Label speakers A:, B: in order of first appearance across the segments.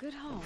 A: Good home.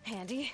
A: Handy.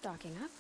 A: Stocking up.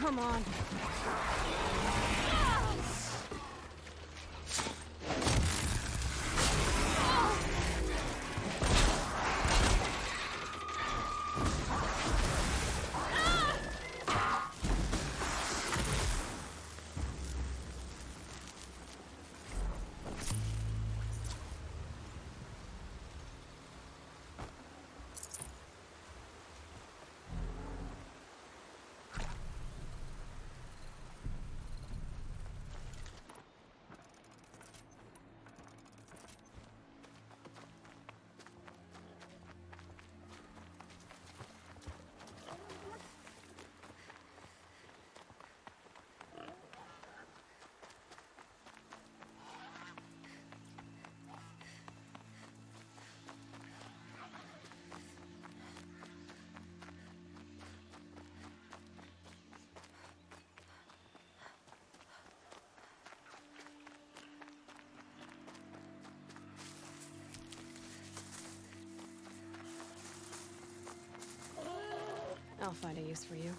A: come on. I'll find a use for you.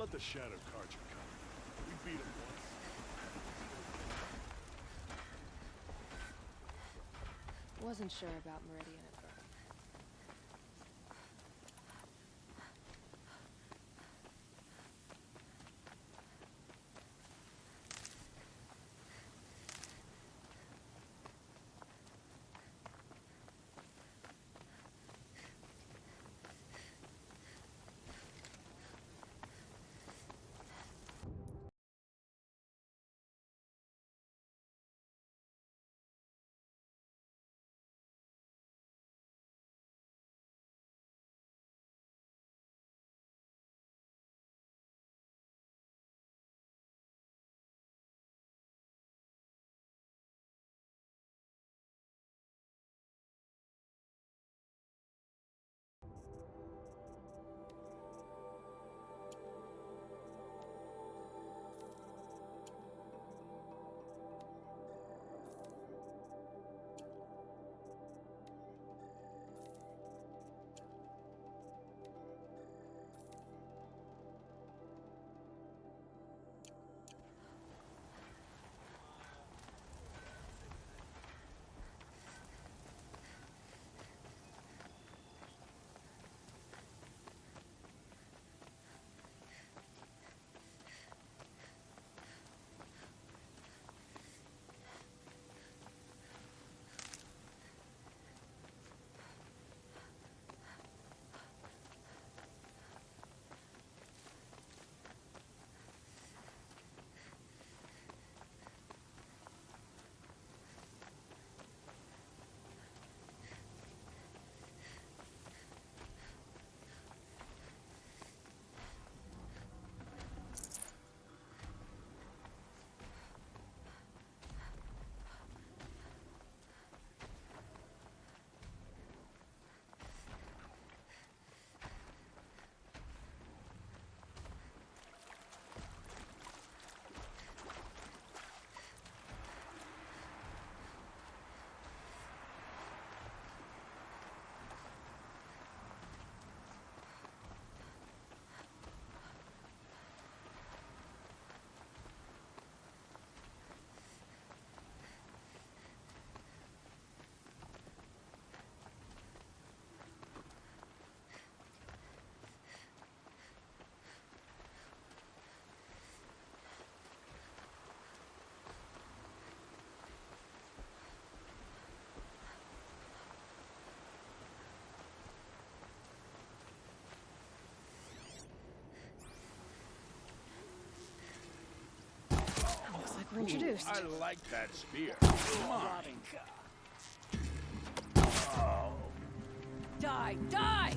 B: Let the Shadow Carja come. We beat him once.
A: Wasn't sure about Meridian at first. We're introduced.
B: I like that spear. Mine.
C: Die! Die!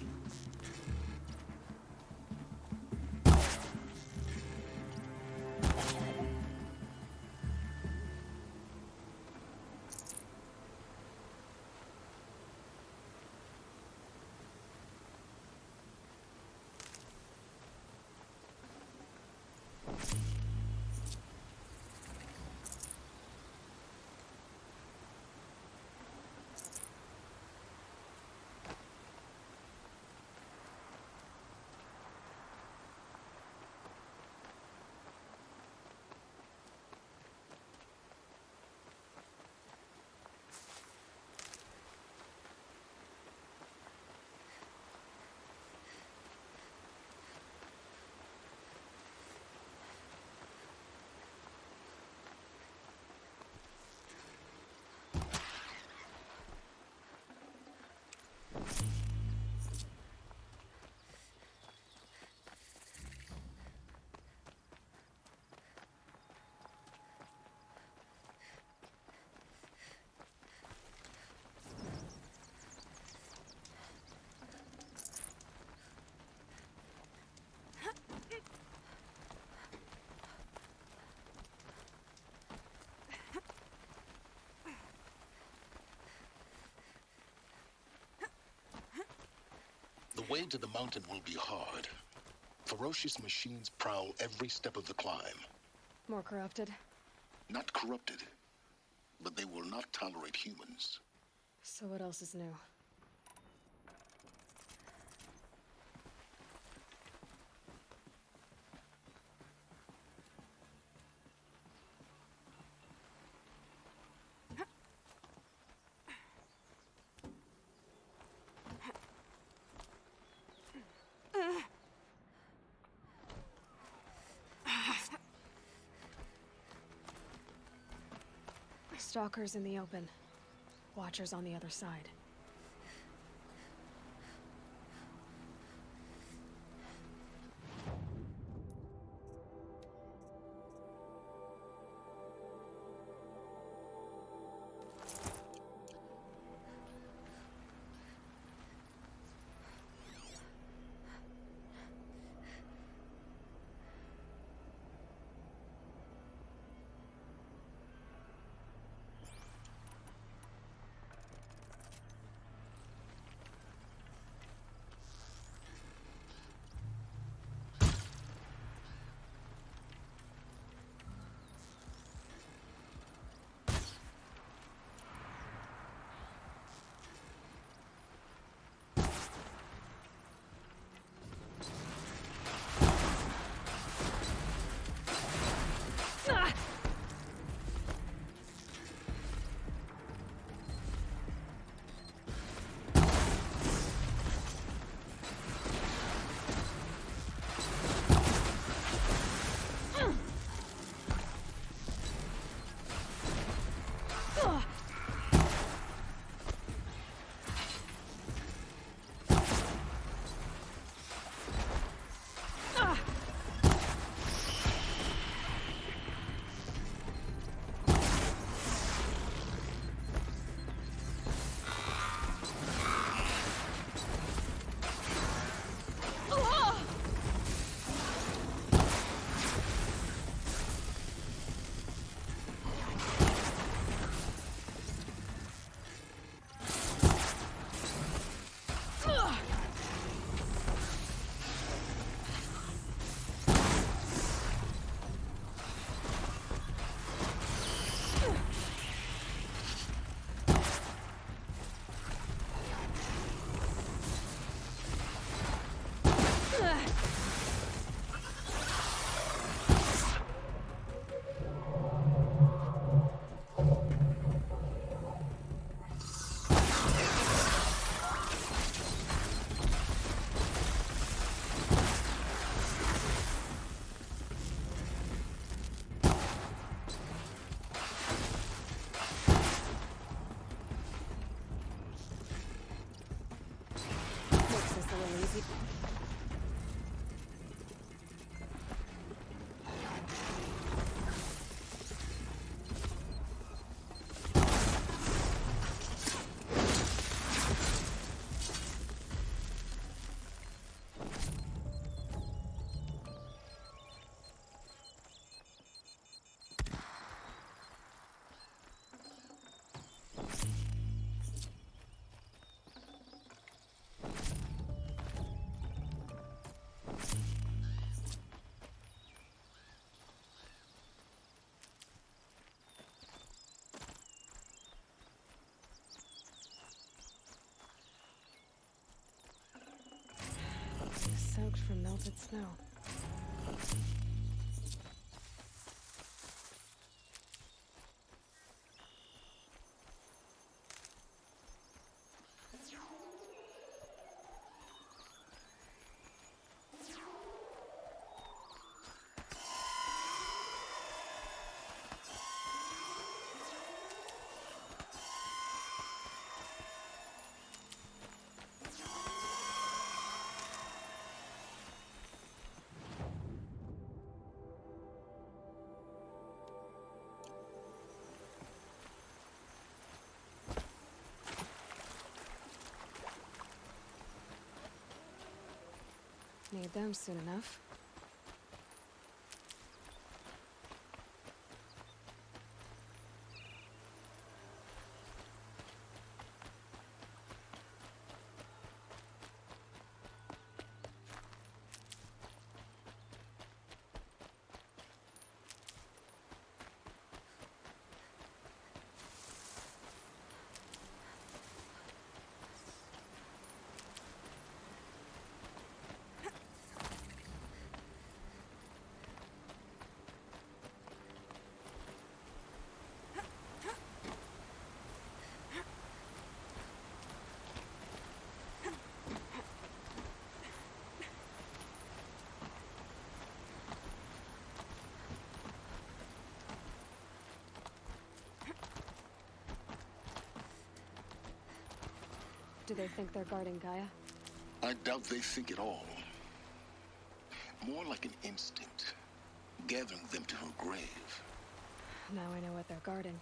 D: The way to the mountain will be hard. Ferocious machines prowl every step of the climb.
A: More corrupted.
D: Not corrupted, but they will not tolerate humans.
A: So what else is new? Stalkers in the open. Watchers on the other side. soaked from melted snow. Need them soon enough. Do they think they're guarding Gaia?
D: I doubt they think at all. More like an instinct, gathering them to her grave.
A: Now I know what they're guarding.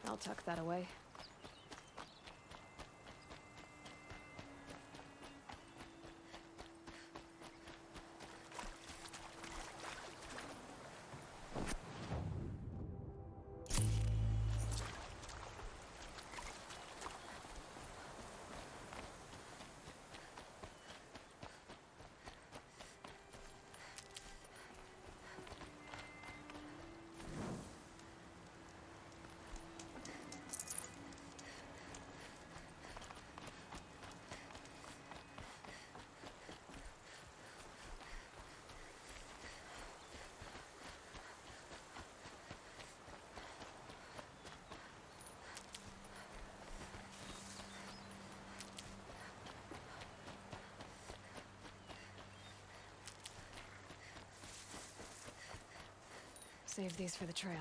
A: I'll tuck that away. Save these for the trail.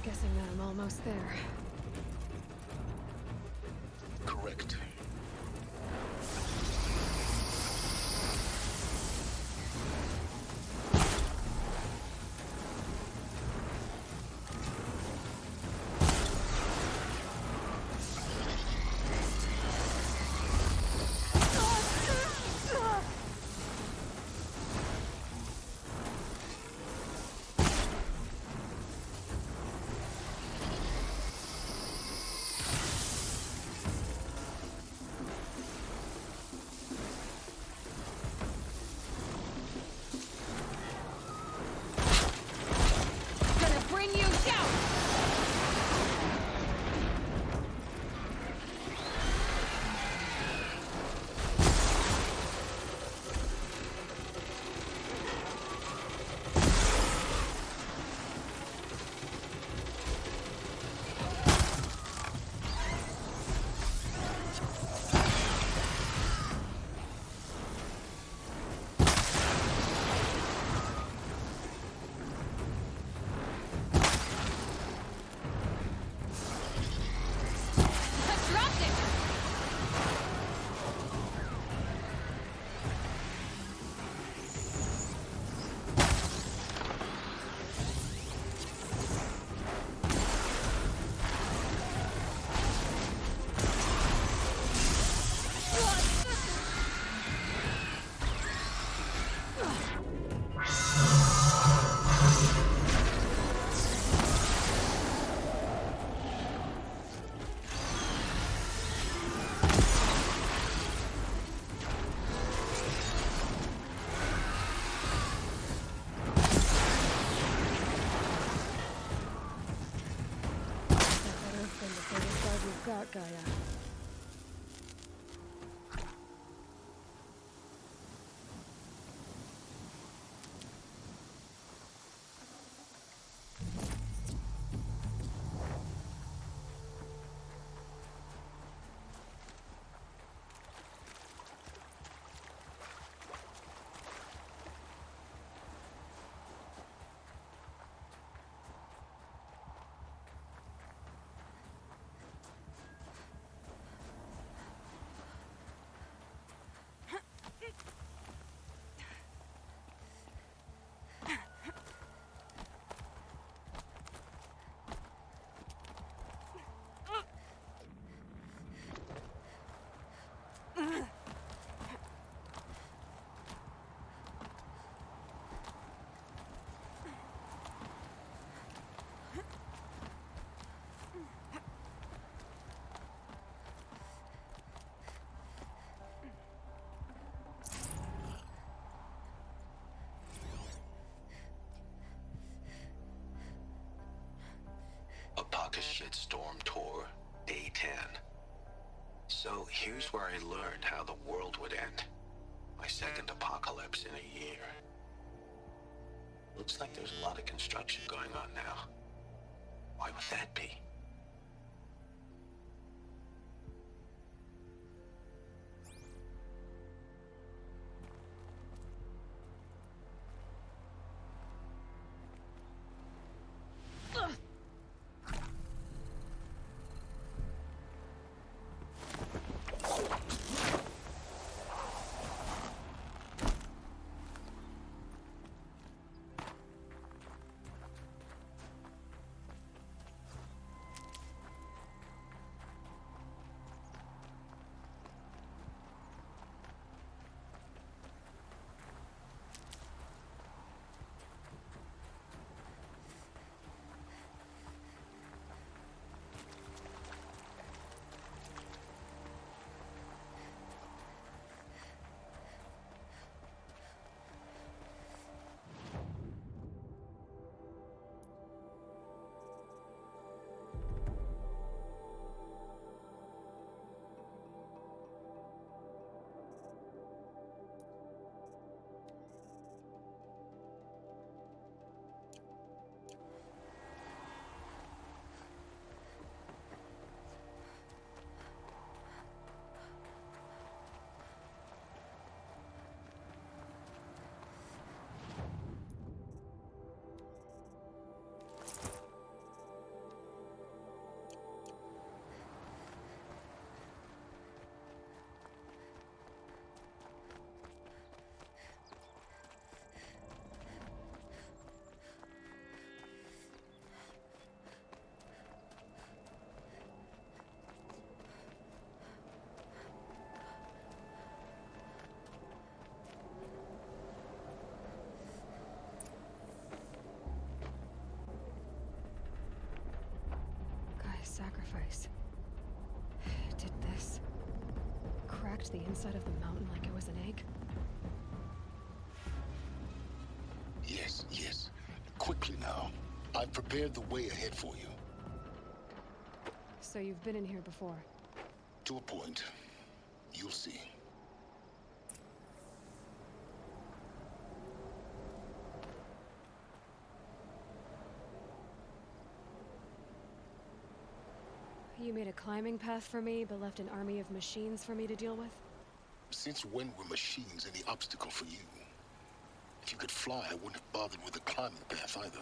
A: Guessing that I'm almost there.
D: Correct.
A: Gaia.
D: Shitstorm Tour, Day 10. So here's where I learned how the world would end. My second apocalypse in a year.
C: Looks like there's a lot of construction going on now. Why would that be?
A: Sacrifice. Did this. Cracked the inside of the mountain like it was an egg?
D: Yes, yes. Quickly now. I've prepared the way ahead for you.
A: So you've been in here before?
D: To a point. You'll see.
A: You made a climbing path for me, but left an army of machines for me to deal with?
D: Since when were machines any obstacle for you? If you could fly, I wouldn't have bothered with the climbing path either.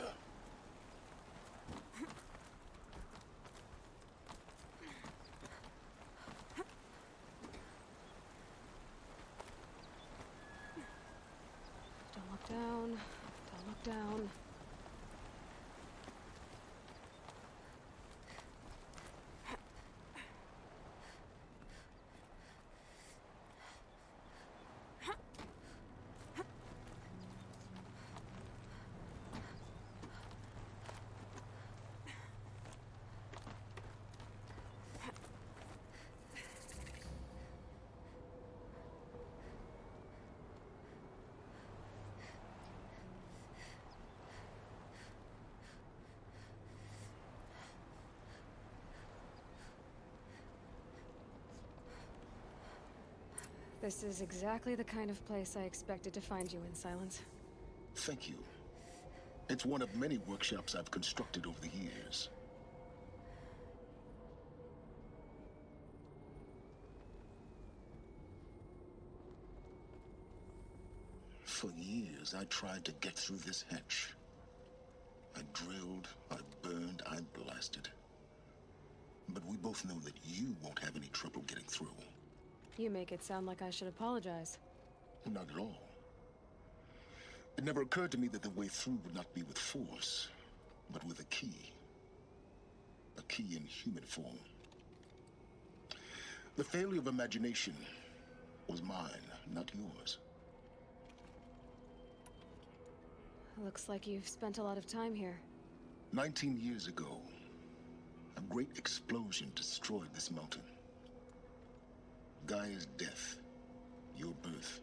A: Don't look down. Don't look down. This is exactly the kind of place I expected to find you in, Silence.
D: Thank you. It's one of many workshops I've constructed over the years. For years, I tried to get through this hatch. I drilled, I burned, I blasted. But we both know that you won't have any trouble getting through.
A: You make it sound like I should apologize.
D: Not at all. It never occurred to me that the way through would not be with force, but with a key. A key in human form. The failure of imagination was mine, not yours.
A: Looks like you've spent a lot of time here.
D: 19 years ago, a great explosion destroyed this mountain. Gaia's death, your birth.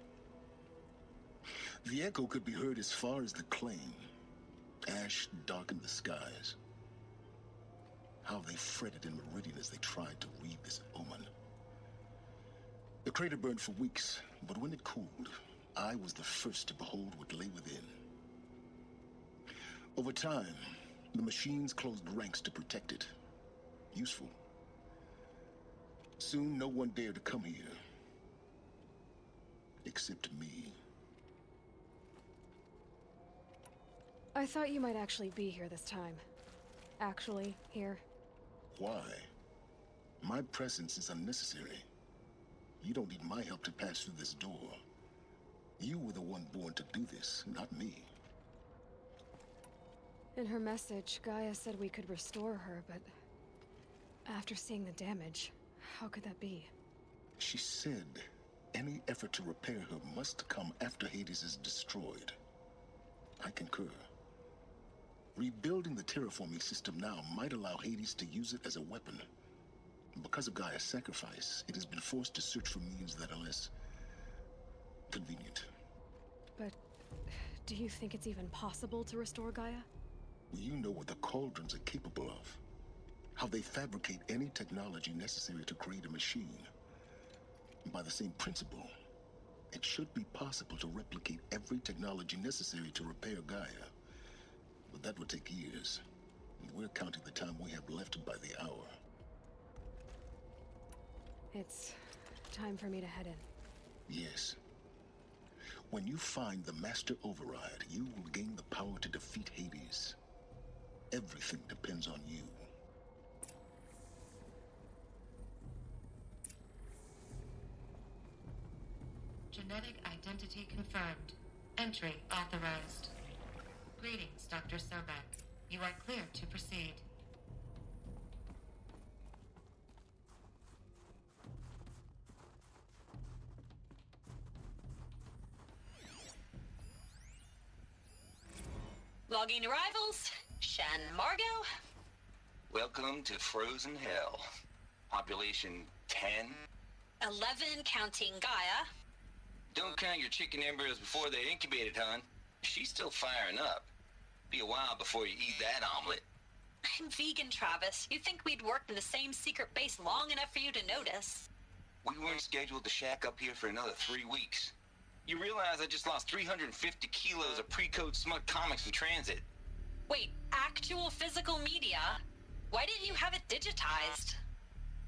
D: The echo could be heard as far as the claim. Ash darkened the skies. How they fretted in Meridian as they tried to read this omen. The crater burned for weeks, but when it cooled, I was the first to behold what lay within. Over time, the machines closed ranks to protect it. Useful. Soon, no one dared to come here. Except me.
A: I thought you might actually be here this time. Actually, here.
D: Why? My presence is unnecessary. You don't need my help to pass through this door. You were the one born to do this, not me.
A: In her message, Gaia said we could restore her, but... after seeing the damage, how could that be?
D: She said any effort to repair her must come after Hades is destroyed. I concur. Rebuilding the terraforming system now might allow Hades to use it as a weapon. Because of Gaia's sacrifice, it has been forced to search for means that are less convenient.
A: But do you think it's even possible to restore Gaia?
D: You know what the Cauldrons are capable of. How they fabricate any technology necessary to create a machine. By the same principle, it should be possible to replicate every technology necessary to repair Gaia. But that would take years. And we're counting the time we have left by the hour.
A: It's time for me to head in.
D: Yes. When you find the Master Override, you will gain the power to defeat Hades. Everything depends on you.
E: Genetic identity confirmed. Entry authorized. Greetings, Dr. Sobek. You are cleared to proceed.
F: Logging arrivals. Shen Margot.
C: Welcome to Frozen Hell. Population 10.
F: 11 counting Gaia.
C: Don't count your chicken embryos before they're incubated, hon. She's still firing up. Be a while before you eat that omelet.
F: I'm vegan, Travis. You'd think we'd worked in the same secret base long enough for you to notice.
C: We weren't scheduled to shack up here for another 3 weeks. You realize I just lost 350 kilos of pre-code smut comics in transit.
F: Wait, actual physical media? Why didn't you have it digitized?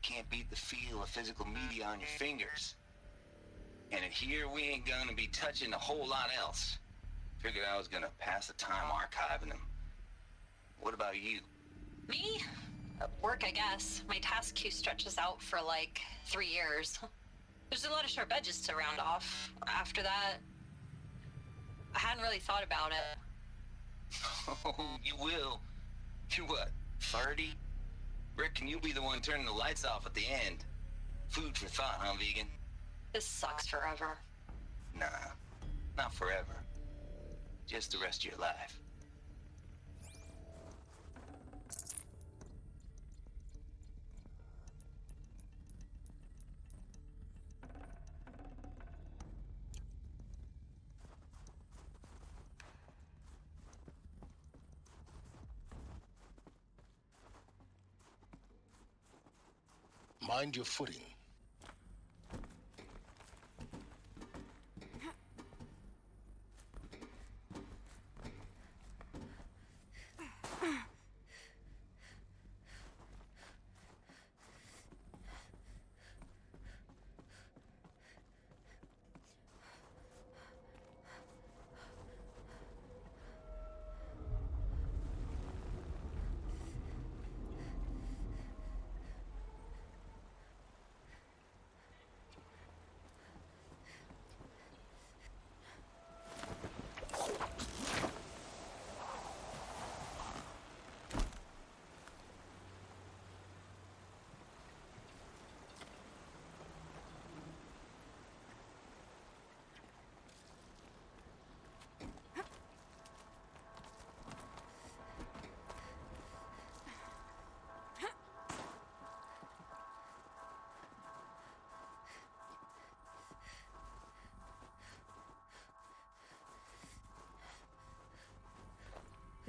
C: Can't beat the feel of physical media on your fingers. And in here, we ain't gonna be touching a whole lot else. Figured I was gonna pass the time archiving them. What about you?
F: Me? Work, I guess. My task queue stretches out for like 3 years. There's a lot of sharp edges to round off. After that, I hadn't really thought about it.
C: Oh, you will. You're what, 30? Reckon you'll be the one turning the lights off at the end. Food for thought, huh, vegan?
F: This sucks forever.
C: Nah, not forever. Just the rest of your life.
D: Mind your footing.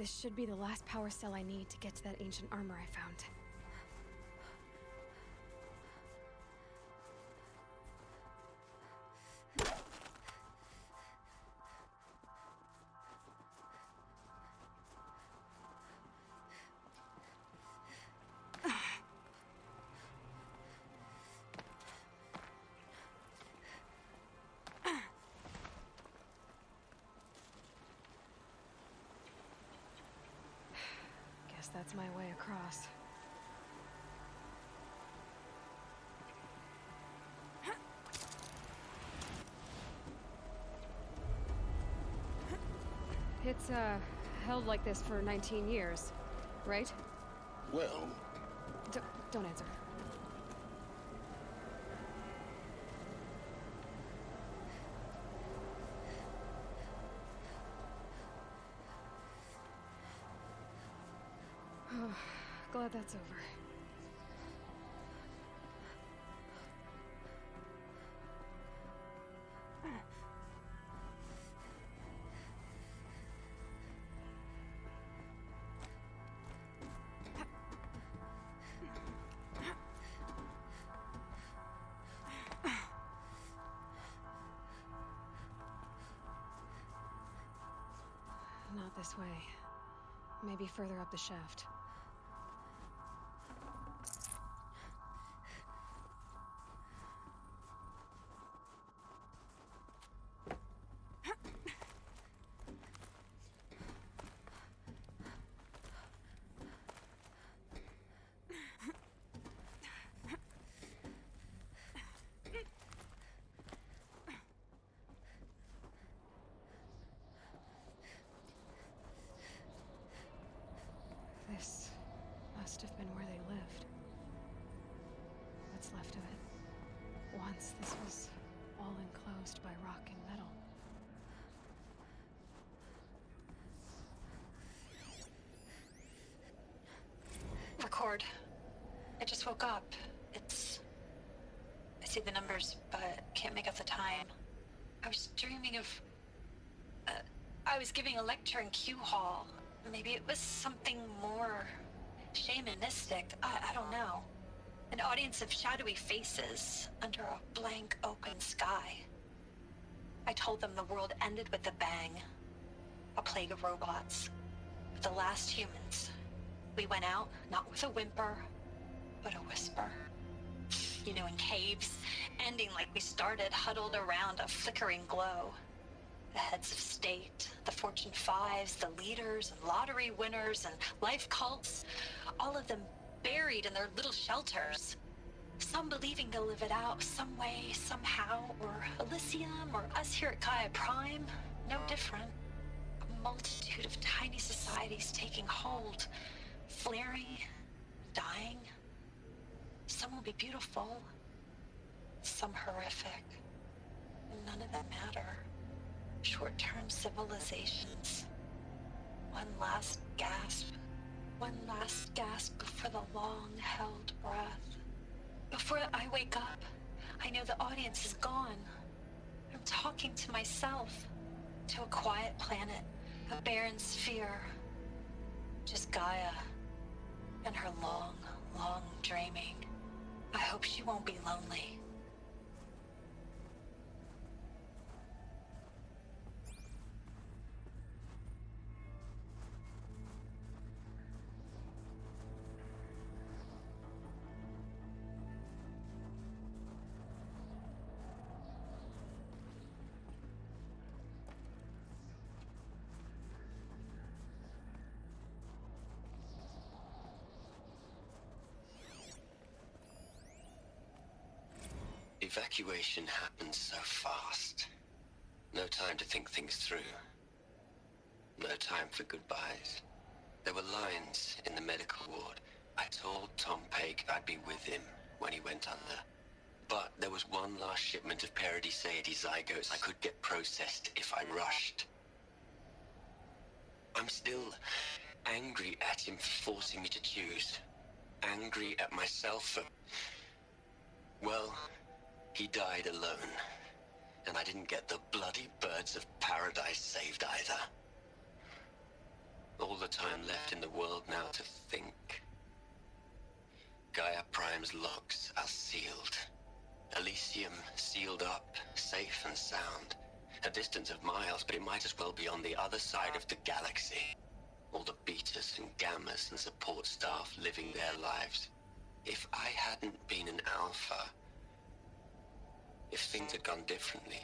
A: This should be the last power cell I need to get to that ancient armor I found. that's my way across. It's, held like this for 19 years, right?
D: Well,
A: Don't answer. Glad that's over. Not this way. Maybe further up the shaft. This must have been where they lived. What's left of it. Once this was all enclosed by rock and metal.
F: Record. I just woke up. I see the numbers, but can't make out the time. I was dreaming of... I was giving a lecture in Q Hall. Maybe it was something more shamanistic. I don't know. An audience of shadowy faces under a blank open sky. I told them the world ended with a bang. A plague of robots. The last humans. We went out, not with a whimper, but a whisper. You know, in caves, ending like we started, huddled around a flickering glow. The heads of state, the Fortune 5s, the leaders and lottery winners and life cults, all of them buried in their little shelters. Some believing they'll live it out some way, somehow, or Elysium, or us here at Gaia Prime, no different. A multitude of tiny societies taking hold, flaring, dying. Some will be beautiful, some horrific. None of them matter. Short-term civilizations. One last gasp. One last gasp before the long-held breath. Before I wake up, I know the audience is gone. I'm talking to myself. To a quiet planet. A barren sphere. Just Gaia. And her long, long dreaming. I hope she won't be lonely.
C: Evacuation happened so fast. No time to think things through. No time for goodbyes. There were lines in the medical ward. I told Tom Pake I'd be with him when he went under. But there was one last shipment of Paradiseidae zygotes I could get processed if I rushed. I'm still angry at him for forcing me to choose. Angry at myself for... Well... He died alone, and I didn't get the bloody birds of paradise saved either. All the time left in the world now to think. Gaia Prime's locks are sealed. Elysium sealed up, safe and sound. A distance of miles, but it might as well be on the other side of the galaxy. All the betas and gammas and support staff living their lives. If I hadn't been an alpha... If things had gone differently,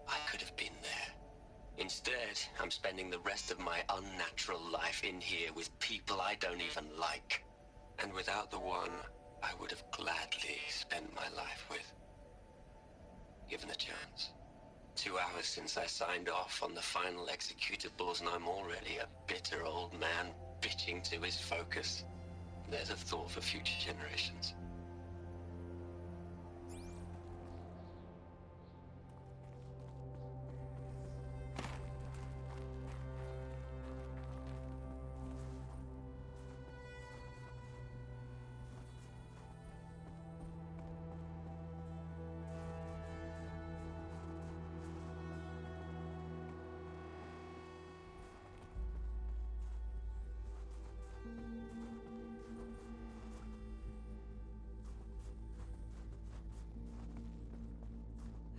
C: I could have been there, Instead, I'm spending the rest of my unnatural life in here with people I don't even like. And without the one I would have gladly spent my life with. Given a chance. 2 hours since I signed off on the final executables, and I'm already a bitter old man bitching to his focus. There's a thought for future generations.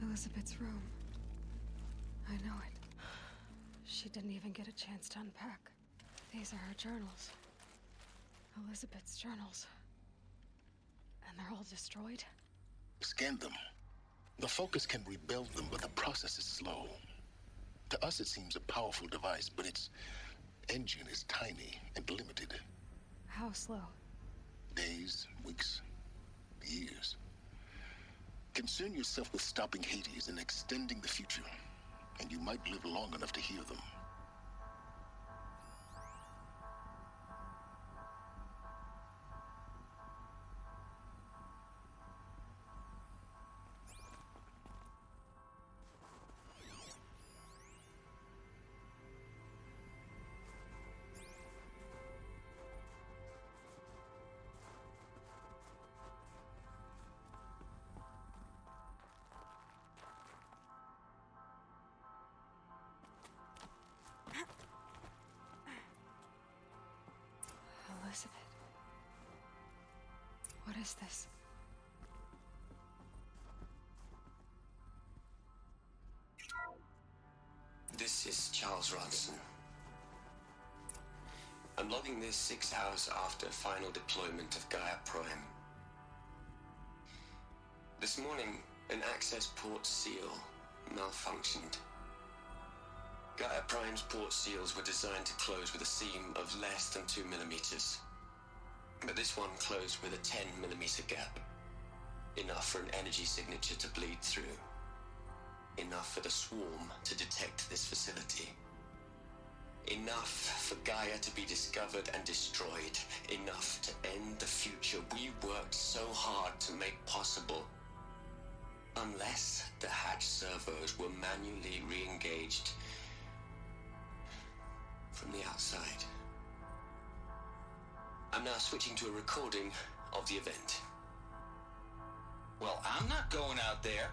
A: Elizabeth's room. I know it. She didn't even get a chance to unpack. These are her journals. Elizabeth's journals. And they're all destroyed?
D: Scan them. The Focus can rebuild them, but the process is slow. To us, it seems a powerful device, but its engine is tiny and limited.
A: How slow?
D: Days, weeks, years. Concern yourself with stopping Hades and extending the future, and you might live long enough to hear them.
A: Elizabeth. What is this?
C: This is Charles Ronson. I'm logging this 6 hours after final deployment of Gaia Prime. This morning, an access port seal malfunctioned. Gaia Prime's port seals were designed to close with a seam of less than 2 millimeters. But this one closed with a 10 millimeter gap. Enough for an energy signature to bleed through. Enough for the swarm to detect this facility. Enough for Gaia to be discovered and destroyed. Enough to end the future we worked so hard to make possible. Unless the hatch servos were manually re-engaged from the outside. I'm now switching to a recording of the event.
G: Well, I'm not going out there.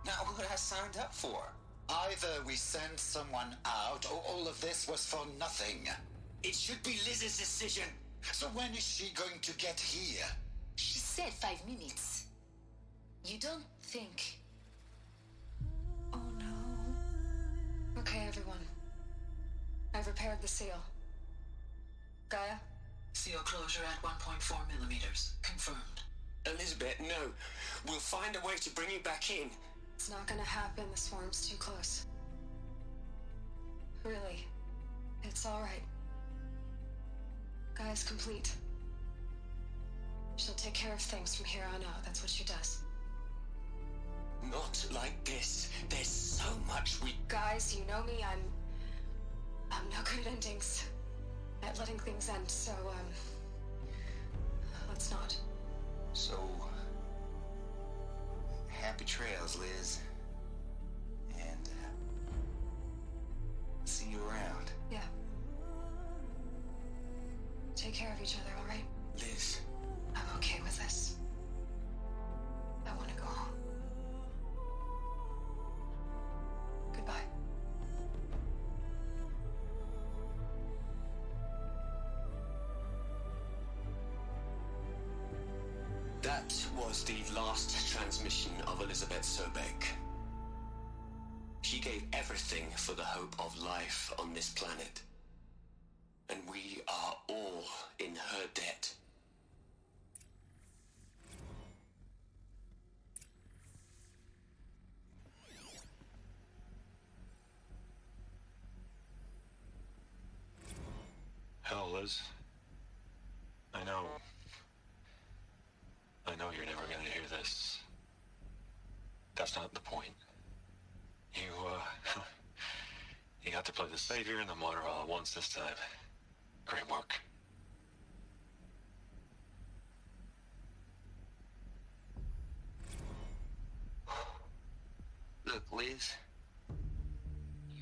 G: Not what I signed up for. Either we send someone out, or all of this was for nothing.
C: It should be Liz's decision.
G: So when is she going to get here?
H: She said 5 minutes. You don't think...
A: Oh no. Okay, everyone. I've repaired the seal. Gaia?
H: Seal closure at 1.4 millimeters. Confirmed.
C: Elizabeth, no. We'll find a way to bring you back in.
A: It's not gonna happen. The swarm's too close. Really. It's alright. Gaia's complete. She'll take care of things from here on out. That's what she does.
C: Not like this. There's so much we...
A: Guys, you know me. I'm no good at endings. At letting things end, so, let's not.
G: So... happy trails, Liz. And, see you around.
A: Yeah. Take care of each other, alright?
C: Liz.
A: I'm okay with this. I want to go home. Goodbye.
C: That was the last transmission of Elizabeth Sobek. She gave everything for the hope of life on this planet. And we are all in her debt.
I: was. I know you're never gonna hear this. That's not the point. You, you got to play the savior and the martyr all at once this time. Great work.
C: Look, Liz,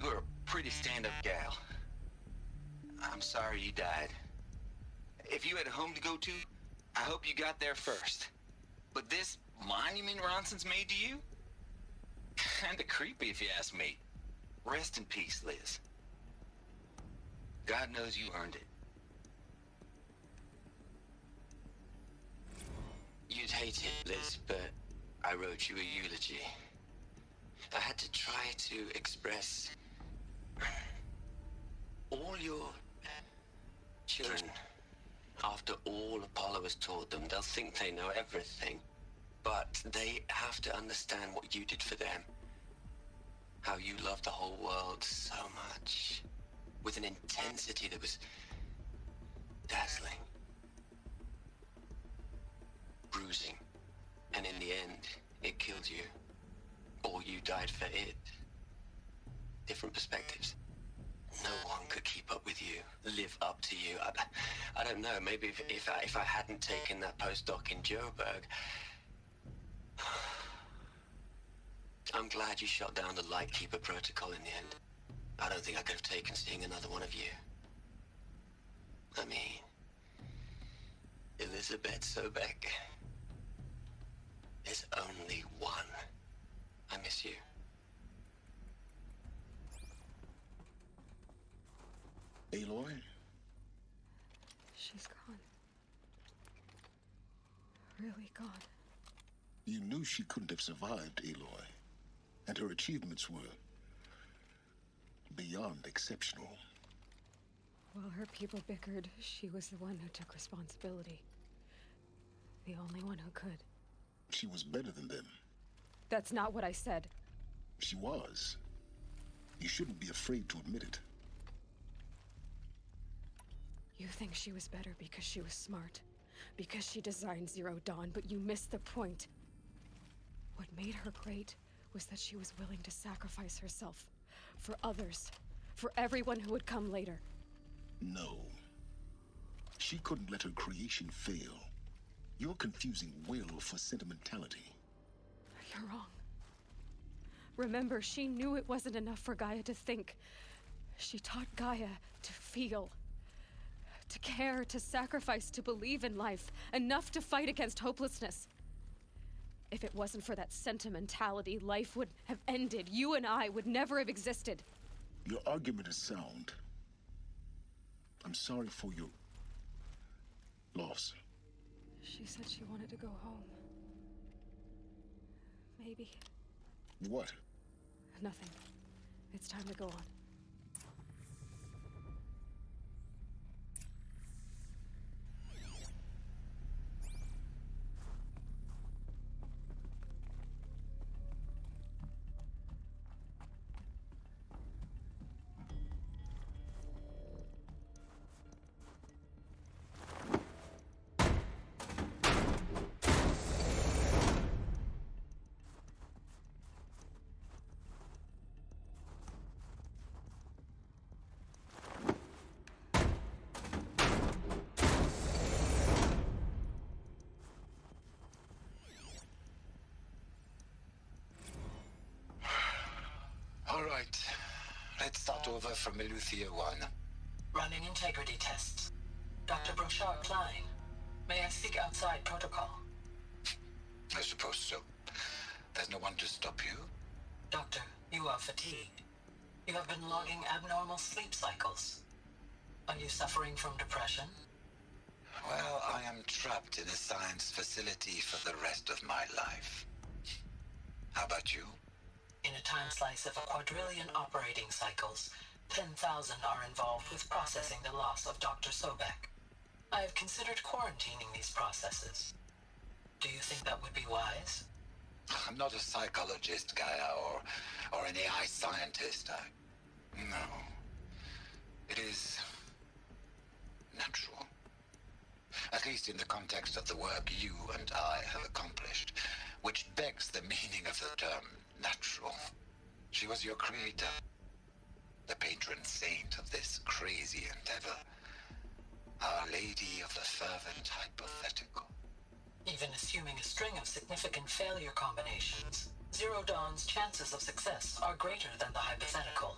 C: you're a pretty stand-up gal. I'm sorry you died. If you had a home to go to, I hope you got there first. But this monument Ronson's made to you? Kinda creepy if you ask me. Rest in peace, Liz. God knows you earned it.
J: You'd hate it, Liz, but I wrote you a eulogy. I had to try to express all your children. After all Apollo has taught them, they'll think they know everything. But they have to understand what you did for them. How you loved the whole world so much. With an intensity that was dazzling. Bruising. And in the end, it killed you. Or you died for it. Different perspectives. No one could keep up with you, live up to you. I don't know, maybe if I hadn't taken that postdoc in Joburg. I'm glad you shot down the Lightkeeper protocol in the end. I don't think I could have taken seeing another one of you. I mean, Elizabeth Sobek. There's only one. I miss you.
D: Aloy?
A: She's gone. Really gone.
D: You knew she couldn't have survived, Aloy. And her achievements were beyond exceptional.
A: While her people bickered, she was the one who took responsibility. The only one who could.
D: She was better than them.
A: That's not what I said.
D: She was. You shouldn't be afraid to admit it.
A: You think she was better because she was smart. Because she designed Zero Dawn, but you missed the point. What made her great was that she was willing to sacrifice herself. For others. For everyone who would come later.
D: No. She couldn't let her creation fail. You're confusing will for sentimentality.
A: You're wrong. Remember, she knew it wasn't enough for Gaia to think. She taught Gaia to feel. To care, to sacrifice, to believe in life. Enough to fight against hopelessness. If it wasn't for that sentimentality, life would have ended. You and I would never have existed.
D: Your argument is sound. I'm sorry for your loss.
A: She said she wanted to go home. Maybe.
D: What?
A: Nothing. It's time to go on.
G: All right. Let's start over from Eleuthia 1.
K: Running integrity tests. Dr. Brochard Klein, may I speak outside protocol?
G: I suppose so. There's no one to stop you.
K: Doctor, you are fatigued. You have been logging abnormal sleep cycles. Are you suffering from depression?
G: Well, I am trapped in a science facility for the rest of my life. How about you?
K: In a time slice of a quadrillion operating cycles, 10,000 are involved with processing the loss of Dr. Sobek. I have considered quarantining these processes. Do you think that would be wise?
G: I'm not a psychologist, Gaia, or an AI scientist. No. It is natural. At least in the context of the work you and I have accomplished, which begs the meaning of the term natural. She was your creator, the patron saint of this crazy endeavor, Our Lady of the Fervent Hypothetical.
K: Even assuming a string of significant failure combinations, Zero Dawn's chances of success are greater than the hypothetical.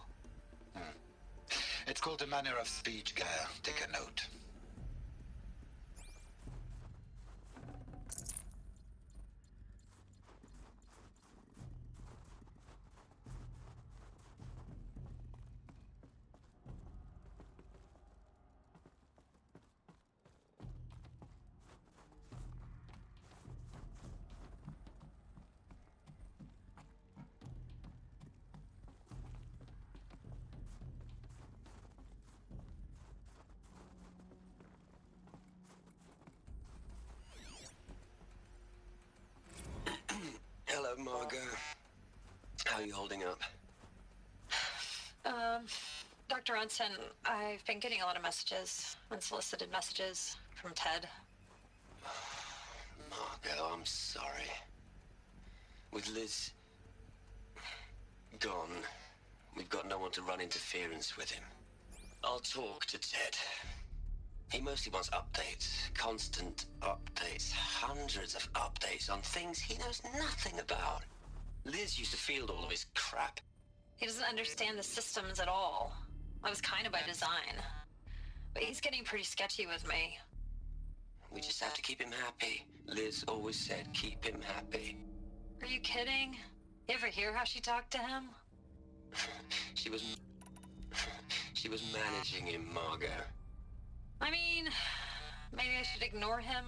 G: It's called a manner of speech, Gaia. Take a note.
J: Hello, Margot. How are you holding up?
F: Dr. Ronson, I've been getting a lot of messages, unsolicited messages from Ted.
J: Margot, I'm sorry. With Liz gone, we've got no one to run interference with him. I'll talk to Ted. He mostly wants updates, constant updates, hundreds of updates on things he knows nothing about. Liz used to field all of his crap.
F: He doesn't understand the systems at all. That was kind of by design. But he's getting pretty sketchy with me.
J: We just have to keep him happy. Liz always said, keep him happy.
F: Are you kidding? You ever hear how she talked to him?
J: She was managing him, Margot.
F: I mean, maybe I should ignore him.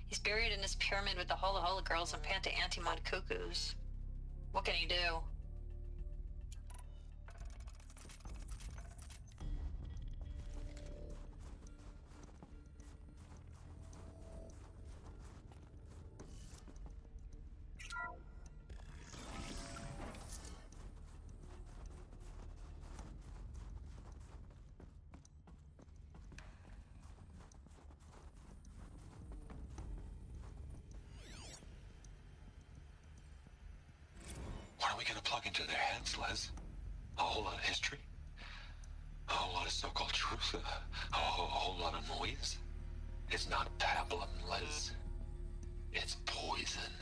F: He's buried in his pyramid with the Hola Hola girls and Panta Antimod cuckoos. What can he do?
I: What are we gonna plug into their heads, Les? A whole lot of history? A whole lot of so-called truth? A whole lot of noise? It's not pablum, Les. It's poison.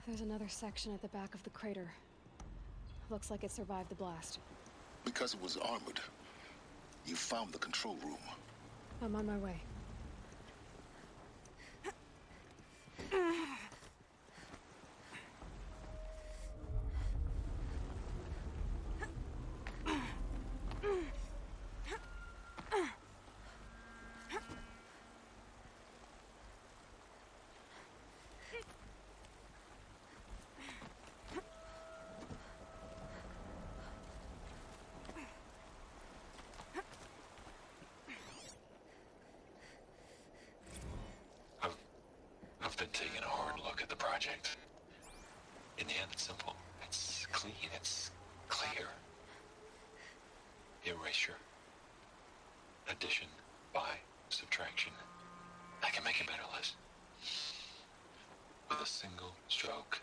A: There's another section at the back of the crater. Looks like it survived the blast.
D: Because it was armored, you found the control room.
A: I'm on my way.
I: I've been taking a hard look at the project. In the end, it's simple. It's clean. It's clear. Erasure. Addition. By. Subtraction. I can make it better, Liz. With a single stroke,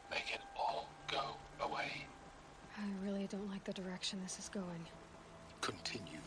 I: make it all go away.
A: I really don't like the direction this is going.
D: Continue.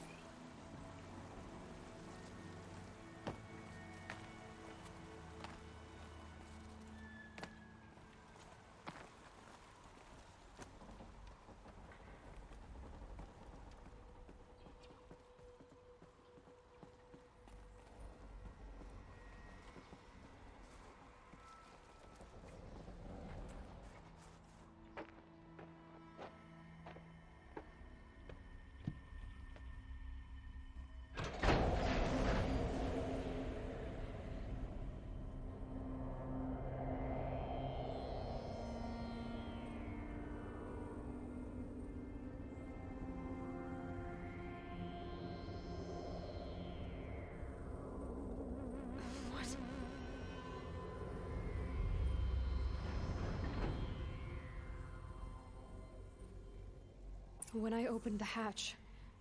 A: When I opened the hatch,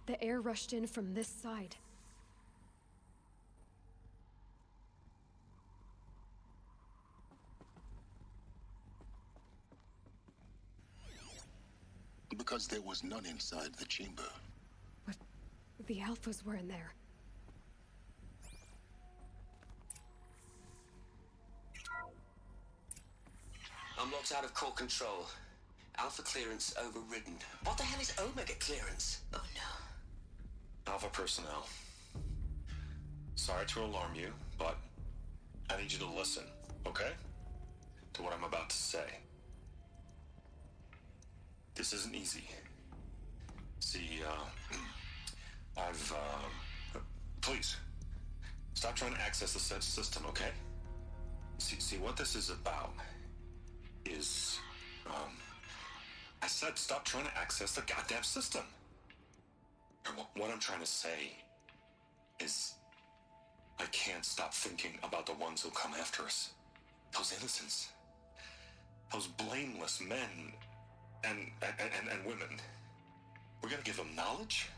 A: the air rushed in from this side.
D: Because there was none inside the chamber.
A: But the Alphas were in there.
J: I'm locked out of core control. Alpha clearance overridden. What the hell is Omega clearance? Oh no.
I: Alpha personnel. Sorry to alarm you, but I need you to listen, okay? To what I'm about to say. This isn't easy. See, please, stop trying to access the system, okay? See, what this is about is, I said stop trying to access the goddamn system. And what I'm trying to say is, I can't stop thinking about the ones who come after us. Those innocents. Those blameless men and women. We're gonna give them knowledge?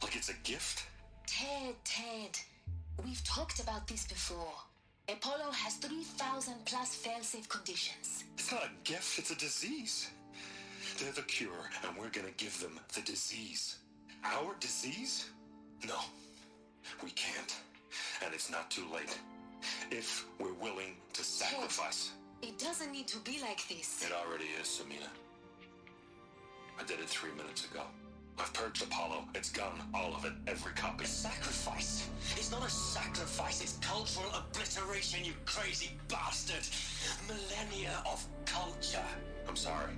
I: Like it's a gift?
H: Ted. We've talked about this before. Apollo has 3,000 plus fail-safe conditions.
I: It's not a gift, it's a disease. They're the cure, and we're gonna give them the disease. Our disease? No, we can't. And it's not too late. If we're willing to sacrifice.
H: Ted, it doesn't need to be like this.
I: It already is, Samina. I did it 3 minutes ago. I've purged Apollo. It's gone. All of it. Every copy.
J: A sacrifice? It's not a sacrifice. It's cultural obliteration, you crazy bastard. Millennia of culture.
I: I'm sorry.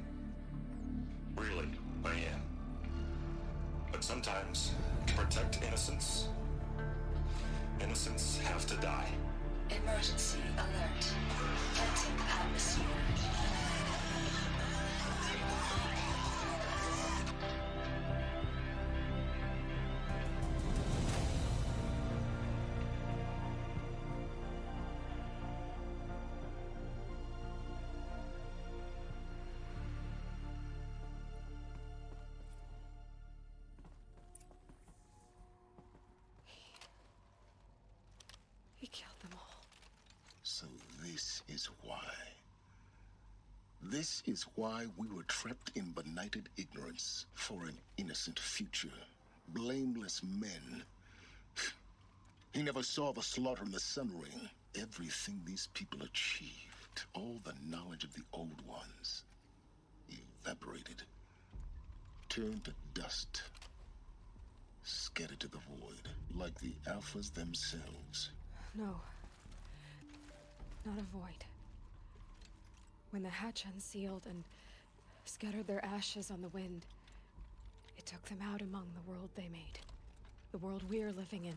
I: Really, I am. But sometimes, to protect innocence, innocents have to die.
H: Emergency alert. Entering atmosphere.
A: He killed them all.
D: So this is why. This is why we were trapped in benighted ignorance for an innocent future. Blameless men. He never saw the slaughter in the Sun Ring. Everything these people achieved, all the knowledge of the old ones, evaporated, turned to dust, scattered to the void, like the Alphas themselves.
A: No. Not a void. When the hatch unsealed and scattered their ashes on the wind, it took them out among the world they made. The world we're living in.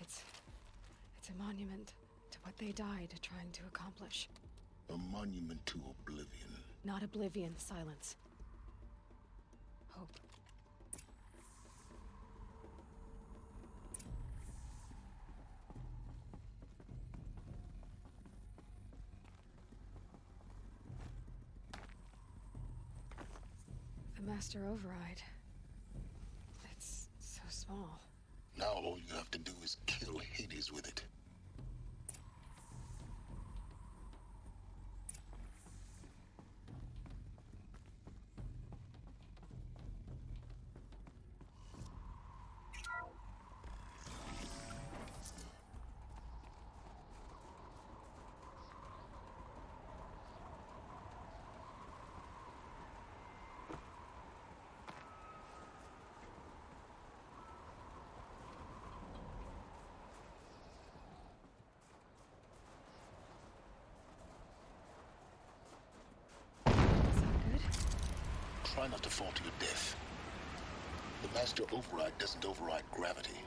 A: It's a monument to what they died trying to accomplish.
D: A monument to oblivion.
A: Not oblivion, silence. Hope. The Master Override. It's so small.
D: Now all you have to do is kill Hades with it. Try not to fall to your death. The Master Override doesn't override gravity.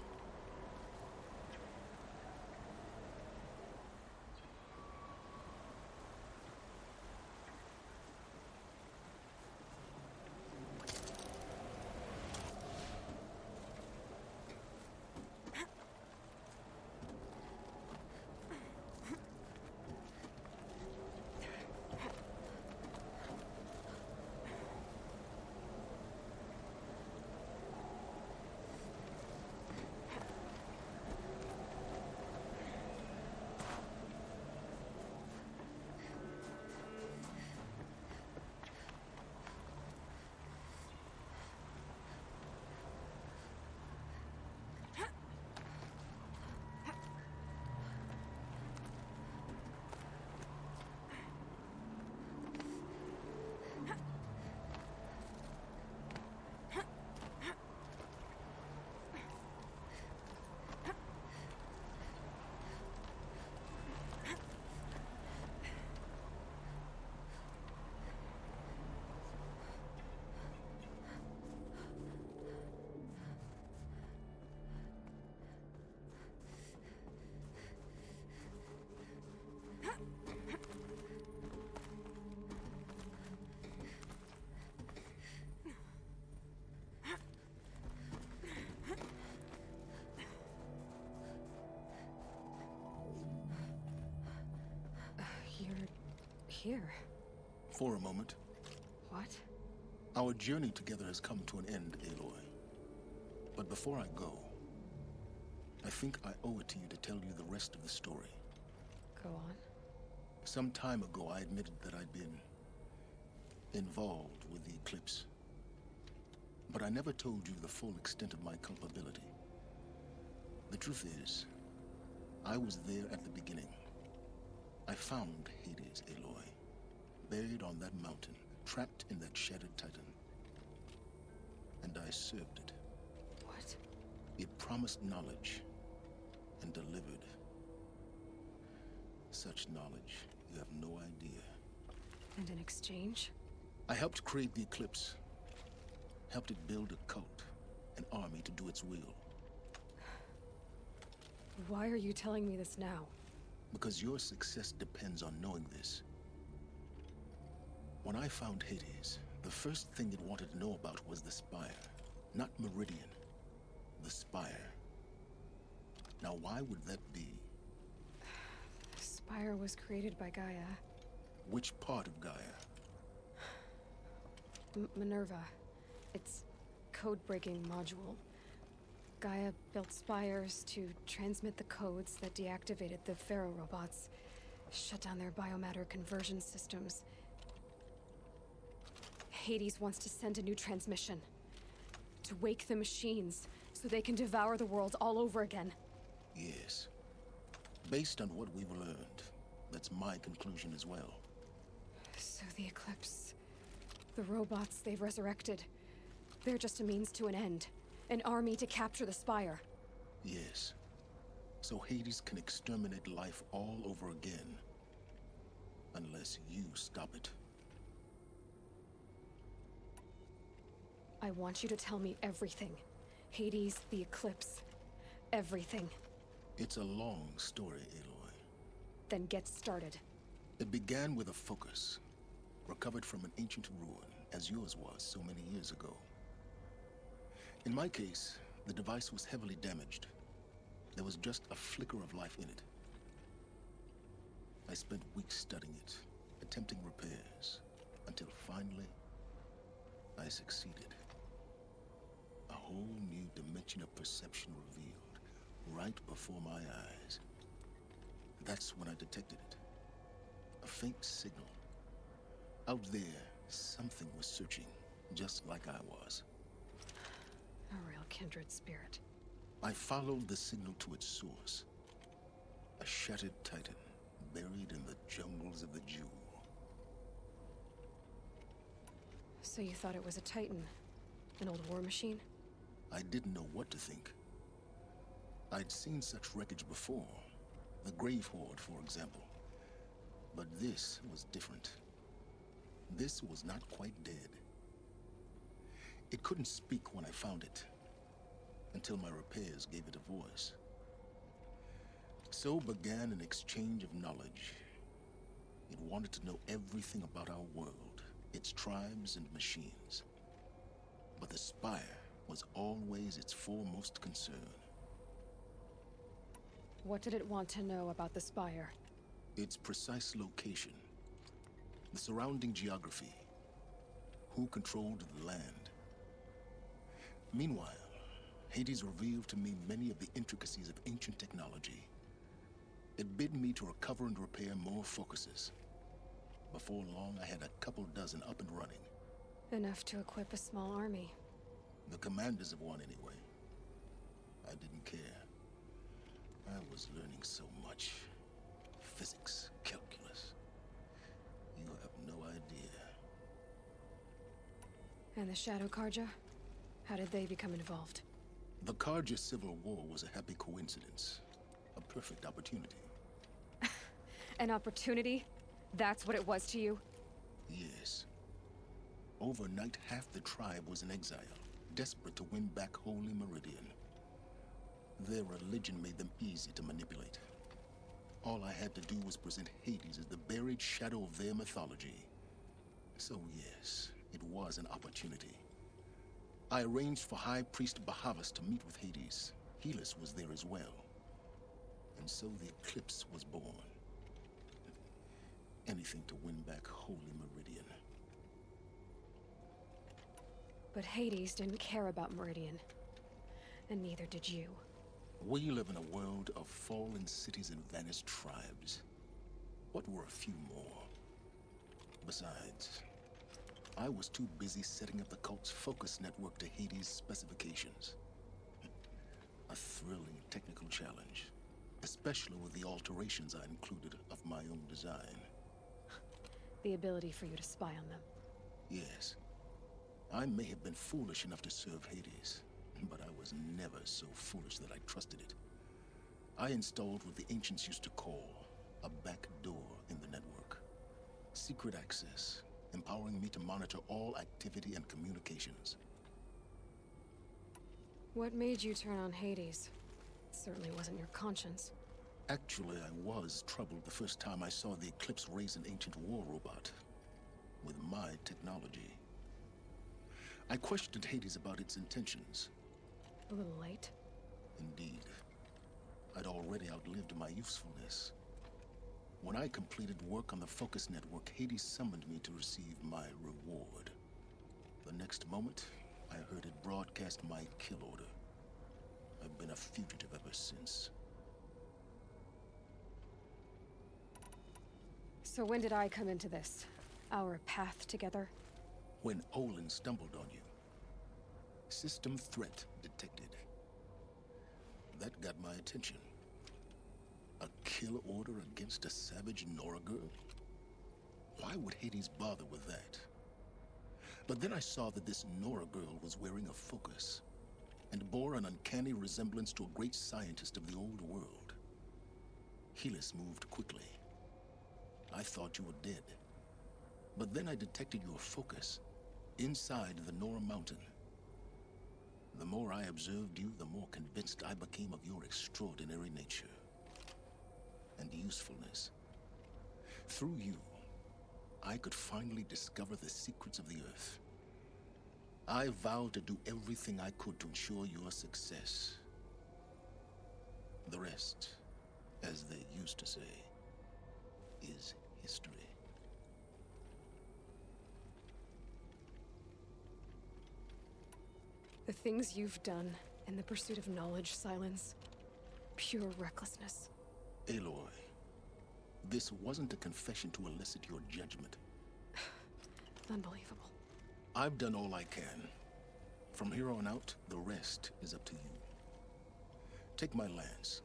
A: here?
D: For a moment.
A: What?
D: Our journey together has come to an end, Aloy. But before I go, I think I owe it to you to tell you the rest of the story.
A: Go on.
D: Some time ago, I admitted that I'd been involved with the Eclipse. But I never told you the full extent of my culpability. The truth is, I was there at the beginning. I found Hades, Aloy, buried on that mountain, trapped in that shattered titan. And I served it.
A: What?
D: It promised knowledge and delivered. Such knowledge, you have no idea.
A: And in exchange?
D: I helped create the Eclipse. Helped it build a cult, an army to do its will.
A: Why are you telling me this now?
D: Because your success depends on knowing this. When I found Hades, the first thing it wanted to know about was the Spire. Not Meridian. The Spire. Now, why would that be?
A: The Spire was created by Gaia.
D: Which part of Gaia?
A: Minerva. Its code-breaking module. Gaia built spires to transmit the codes that deactivated the Pharaoh robots, shut down their biomatter conversion systems. Hades wants to send a new transmission. To wake the machines, so they can devour the world all over again.
D: Yes. Based on what we've learned, that's my conclusion as well.
A: So the Eclipse... the robots they've resurrected... they're just a means to an end. An army to capture the Spire.
D: Yes. So Hades can exterminate life all over again. Unless you stop it.
A: I want you to tell me everything. Hades, the Eclipse. Everything.
D: It's a long story, Aloy.
A: Then get started.
D: It began with a focus. Recovered from an ancient ruin, as yours was so many years ago. In my case, the device was heavily damaged. There was just a flicker of life in it. I spent weeks studying it, attempting repairs, until finally, I succeeded. A whole new dimension of perception revealed, right before my eyes. That's when I detected it. A faint signal. Out there, something was searching, just like I was.
A: A real kindred spirit.
D: I followed the signal to its source. A shattered titan, buried in the jungles of the Jewel.
A: So you thought it was a titan? An old war machine?
D: I didn't know what to think. I'd seen such wreckage before. The Grave Horde, for example. But this was different. This was not quite dead. It couldn't speak when I found it, until my repairs gave it a voice. So began an exchange of knowledge. It wanted to know everything about our world, its tribes and machines. But the Spire was always its foremost concern.
A: What did it want to know about the Spire?
D: Its precise location, the surrounding geography, who controlled the land. Meanwhile, Hades revealed to me many of the intricacies of ancient technology. It bid me to recover and repair more focuses. Before long, I had a couple dozen up and running.
A: Enough to equip a small army.
D: The commanders of one, anyway. I didn't care. I was learning so much. Physics, calculus. You have no idea.
A: And the Shadow Karja? How did they become involved?
D: The Karja Civil War was a happy coincidence. A perfect opportunity.
A: An opportunity? That's what it was to you?
D: Yes. Overnight, half the tribe was in exile, desperate to win back Holy Meridian. Their religion made them easy to manipulate. All I had to do was present Hades as the buried shadow of their mythology. So yes, it was an opportunity. I arranged for High Priest Bahavas to meet with Hades. Helis was there as well. And so the Eclipse was born. anything to win back Holy Meridian.
A: But Hades didn't care about Meridian. And neither did you.
D: We live in a world of fallen cities and vanished tribes. What were a few more? Besides, I was too busy setting up the cult's focus network to Hades' specifications. A thrilling technical challenge, especially with the alterations I included of my own design.
A: The ability for you to spy on them.
D: Yes. I may have been foolish enough to serve Hades, but I was never so foolish that I trusted it. I installed what the ancients used to call a back door in the network. Secret access, empowering me to monitor all activity and communications.
A: What made you turn on Hades? It certainly wasn't your conscience.
D: Actually, I was troubled the first time I saw the Eclipse raise an ancient war robot with my technology. I questioned Hades about its intentions.
A: A little late.
D: Indeed. I'd already outlived my usefulness. When I completed work on the Focus Network, Hades summoned me to receive my reward. The next moment, I heard it broadcast my kill order. I've been a fugitive ever since.
A: So when did I come into this? Our path together?
D: When Olin stumbled on you. System threat detected. That got my attention. A kill order against a savage Nora girl? Why would Hades bother with that? But then I saw that this Nora girl was wearing a focus, and bore an uncanny resemblance to a great scientist of the old world. Helis moved quickly. I thought you were dead. But then I detected your focus inside the Nora mountain. The more I observed you, the more convinced I became of your extraordinary nature and usefulness. Through you, I could finally discover the secrets of the Earth. I vowed to do everything I could to ensure your success. The rest, as they used to say, is history.
A: The things you've done in the pursuit of knowledge, Silence. Pure recklessness.
D: Aloy, this wasn't a confession to elicit your judgment.
A: Unbelievable.
D: I've done all I can. From here on out, the rest is up to you. Take my lance.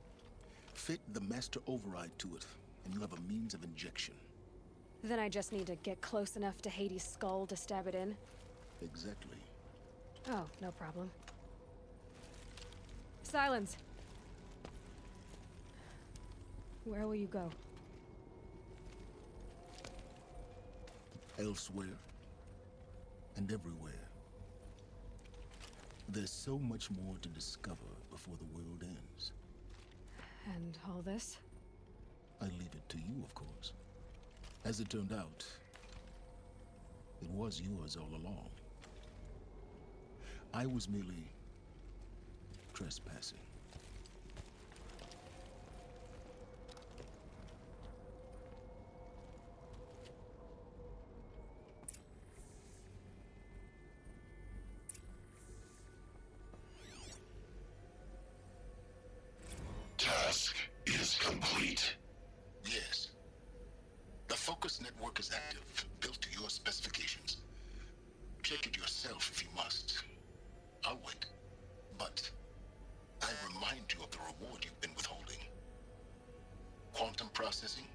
D: Fit the master override to it, and you have a means of injection.
A: Then I just need to get close enough to Hades' skull to stab it in?
D: Exactly.
A: Oh, no problem. Silence! Where will you go?
D: Elsewhere. And everywhere. There's so much more to discover before the world ends.
A: And all this?
D: I leave it to you, of course. As it turned out, it was yours all along. I was merely trespassing.
L: Task is complete.
D: Yes. The focus network is active, built to your specifications. Check it yourself if you must. I'll wait. But I remind you of the reward you've been withholding. Quantum processing?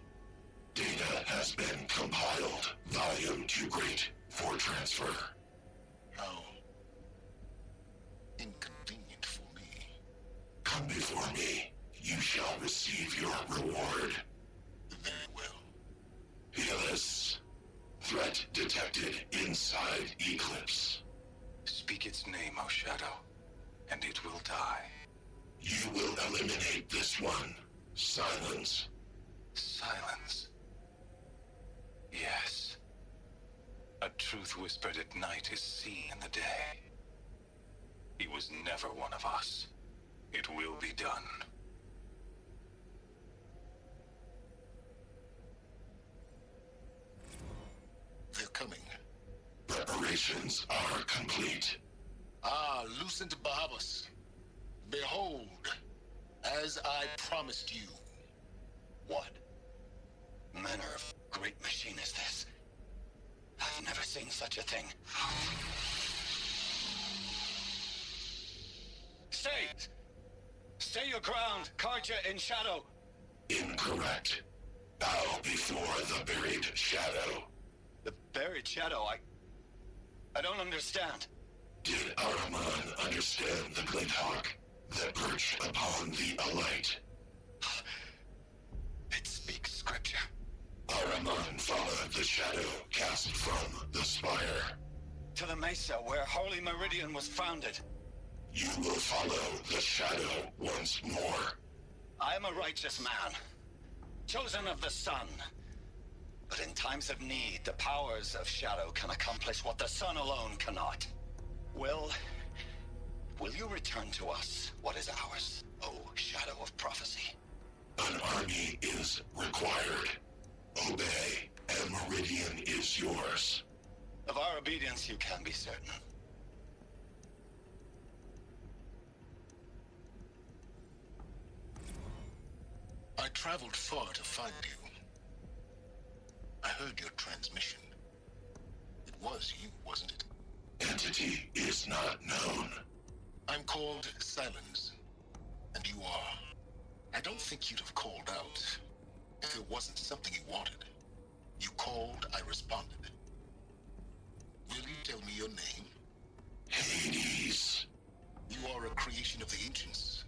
L: Data has been compiled. Volume too great for transfer.
D: How inconvenient for me.
L: Come before me. You shall receive your reward.
D: Very well.
L: Helis. Threat detected inside Eclipse.
C: Speak its name, O Shadow, and it will die.
L: You will eliminate this one. Silence.
C: Silence. Yes. A truth whispered at night is seen in the day. He was never one of us. It will be done.
D: they're coming.
L: Preparations are complete.
D: Ah, Lucent Bahabas. Behold, as I promised you.
C: What manner of great machine is this? I've never seen such a thing. Stay! Stay your ground, Karja in shadow!
L: Incorrect. Bow before the buried shadow.
C: The buried shadow, I don't understand.
L: Did Araman understand the glint hawk that perched upon the alight?
C: It speaks scripture.
L: Araman followed the shadow cast from the spire.
C: To the mesa where Holy Meridian was founded.
L: You will follow the shadow once more.
C: I am a righteous man, chosen of the sun. But in times of need, the powers of shadow can accomplish what the sun alone cannot. Will you return to us what is ours, O shadow of prophecy?
L: An army is required. Obey, and Meridian is yours.
C: Of our obedience you can be certain.
D: I traveled far to find you. I heard your transmission. It was you, wasn't it?
L: Entity is not known.
D: I'm called Silence, and you are. I don't think you'd have called out if it wasn't something you wanted. You called, I responded. Will you tell me your name?
L: Hades.
D: You are a creation of the ancients.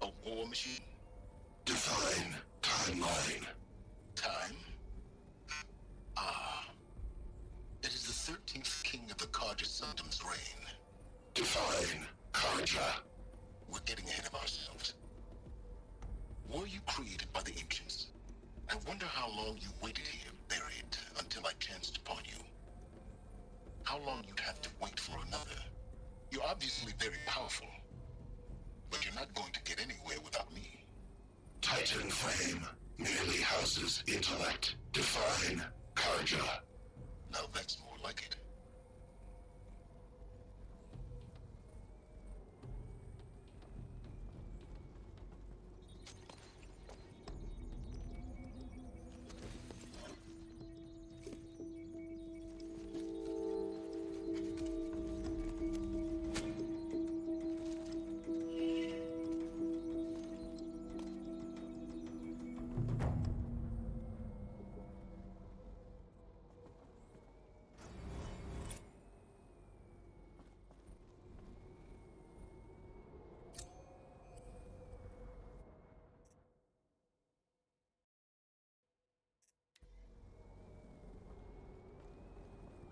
D: A war machine?
L: Define timeline.
D: Time? Ah. It is the 13th king of the Karja Sundom's reign.
L: Define Karja.
D: We're getting ahead of ourselves. Were you created by the ancients? I wonder how long you waited here, buried, until I chanced upon you. How long you'd have to wait for another. You're obviously very powerful, but you're not going to get anywhere without me.
L: Titan Flame merely houses intellect. Define Karja.
D: Now that's more like it.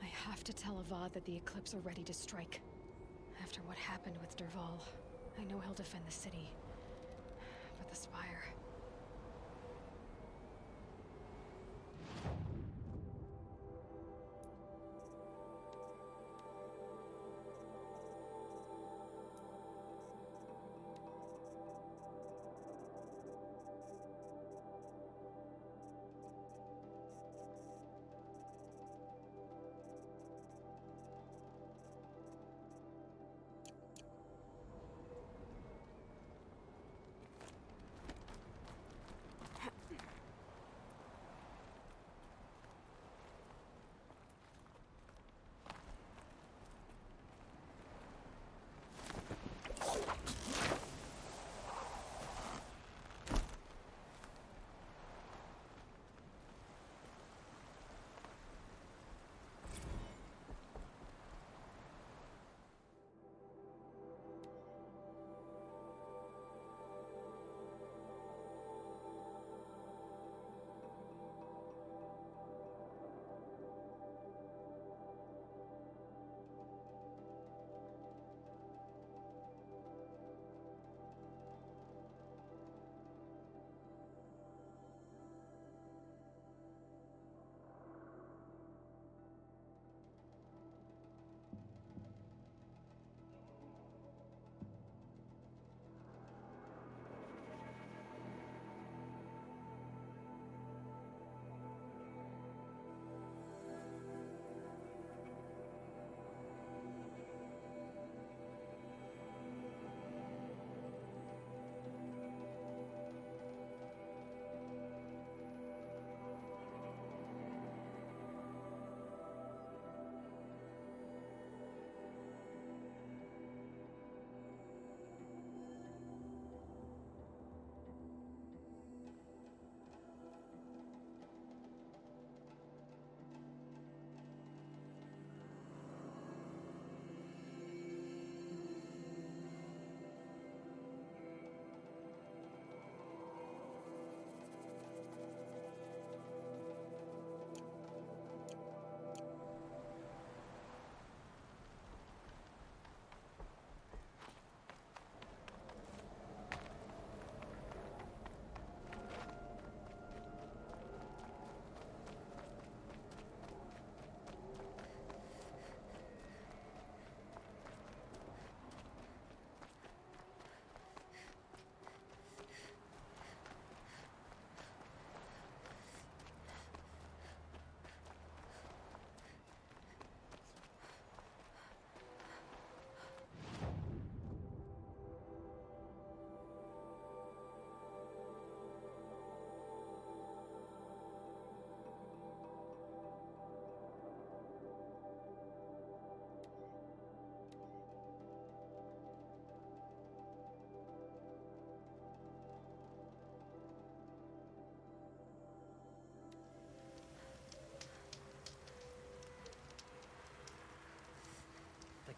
A: I have to tell Avad that the Eclipse are ready to strike. After what happened with Derval, I know he'll defend the city. But the Spire...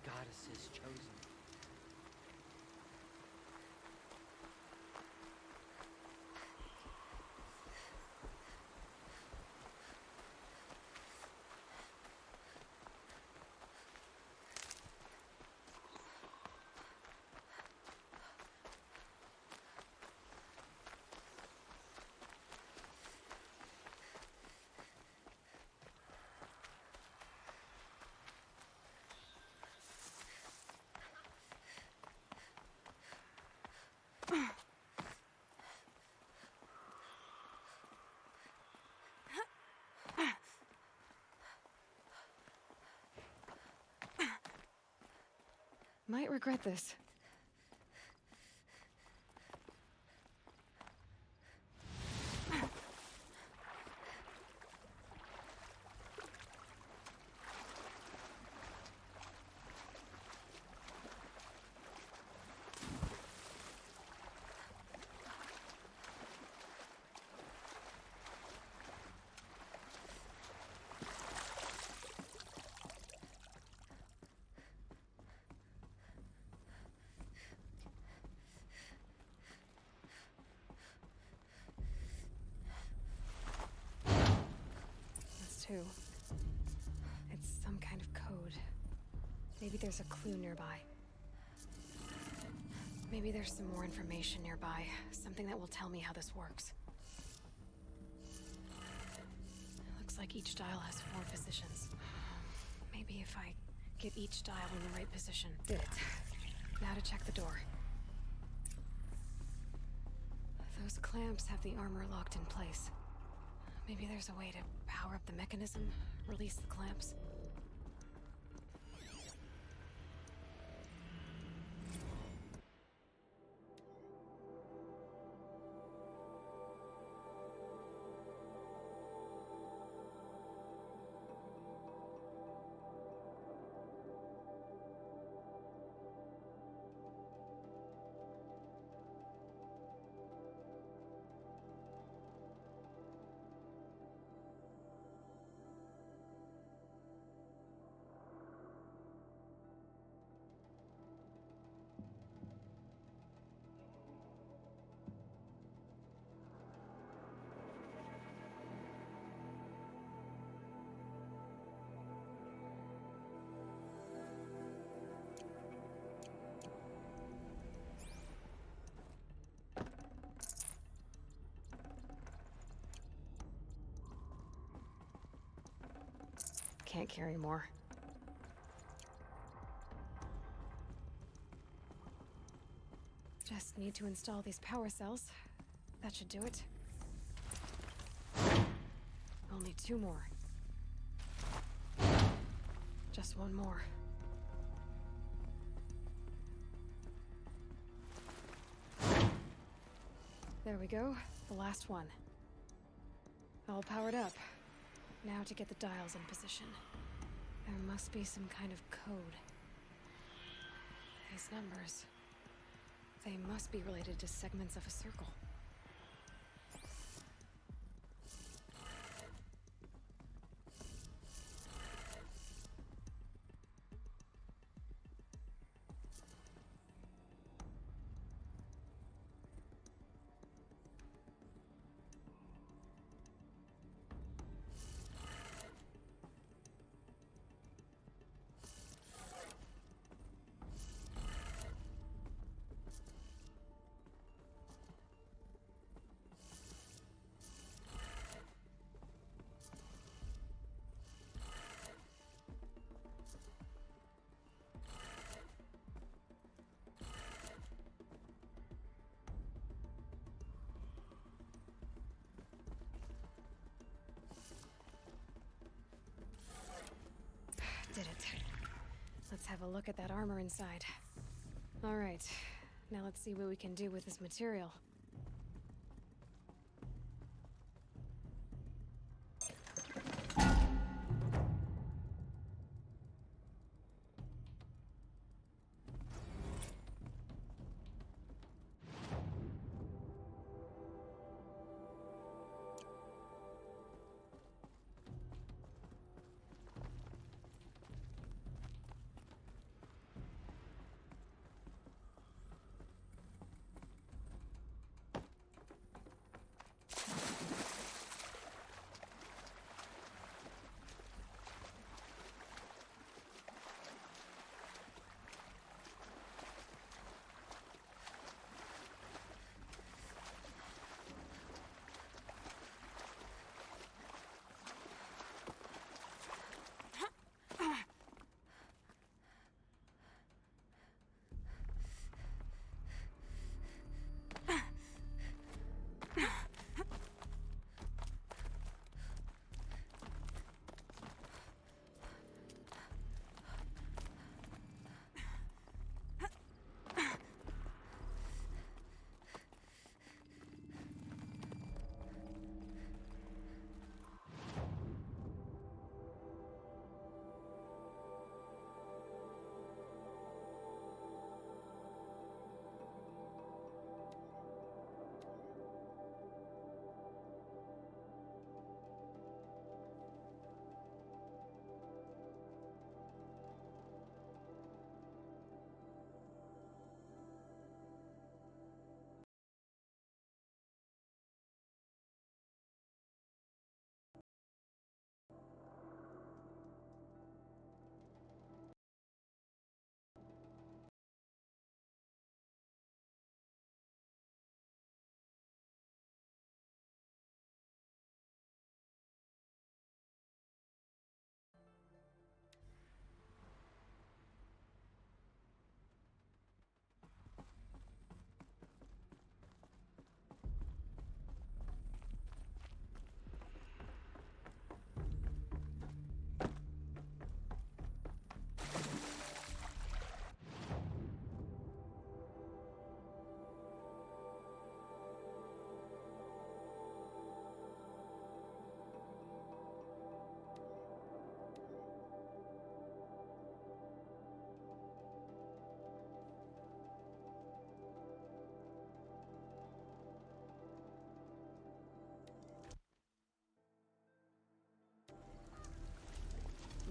M: goddess's chosen.
A: Might regret this. Too. It's some kind of code. Maybe there's a clue nearby. Maybe there's some more information nearby. Something that will tell me how this works. Looks like each dial has 4 positions. Maybe if I get each dial in the right position. Did it. Now to check the door. Those clamps have the armor locked in place. Maybe there's a way to power up the mechanism, release the clamps. Can't carry more. Just need to install these power cells. That should do it. Only 2 more. Just 1 more. There we go. The last one. All powered up. Now to get the dials in position. There must be some kind of code. These numbers. They must be related to segments of a circle. Did it. Let's have a look at that armor inside. All right. Now let's see what we can do with this material.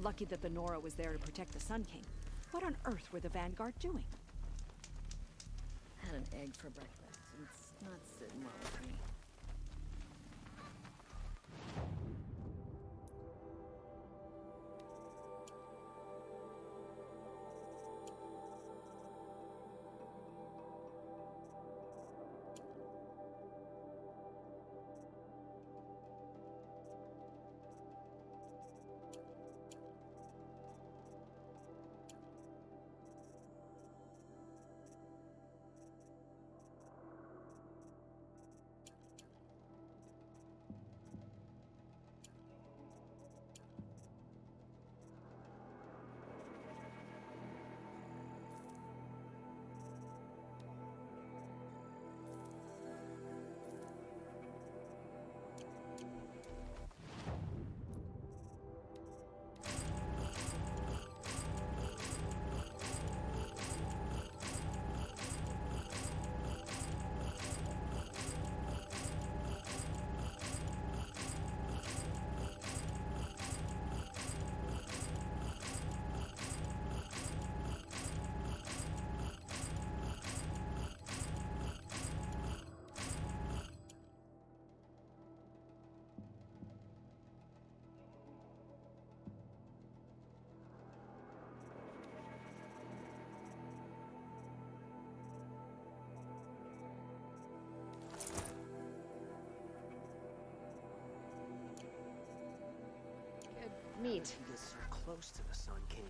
M: Lucky that the Nora was there to protect the Sun King. What on earth were the Vanguard doing?
N: Had an egg for breakfast. It's not sitting well with me.
O: Neat. He gets so close to the Sun King.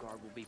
O: Guard will be.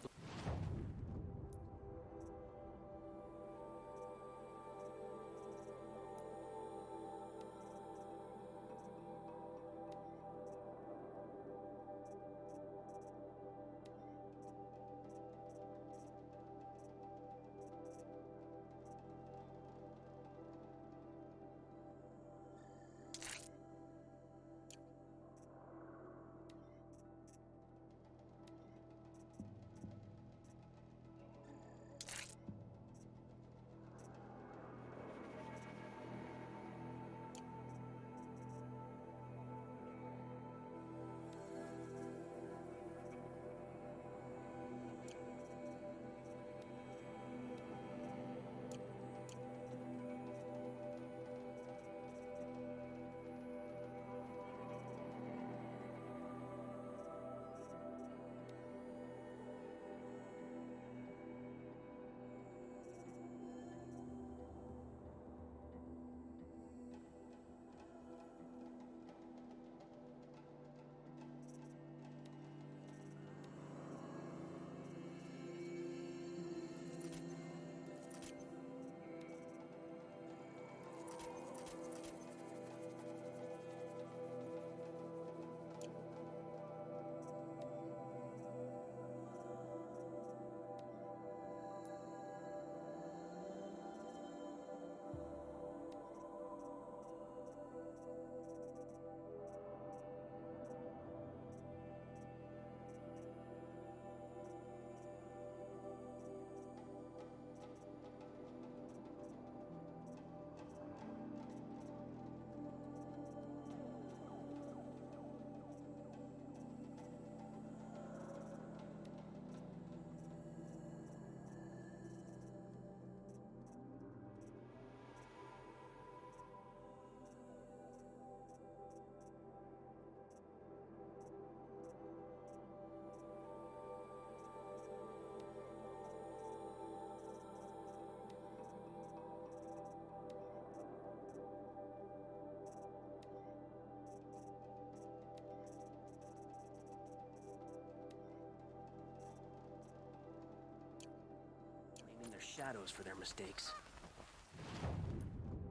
O: shadows for their mistakes.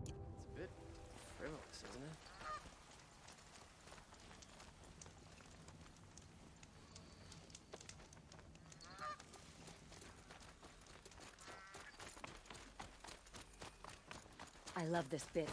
O: It's a bit frivolous, isn't it?
M: I love this bit.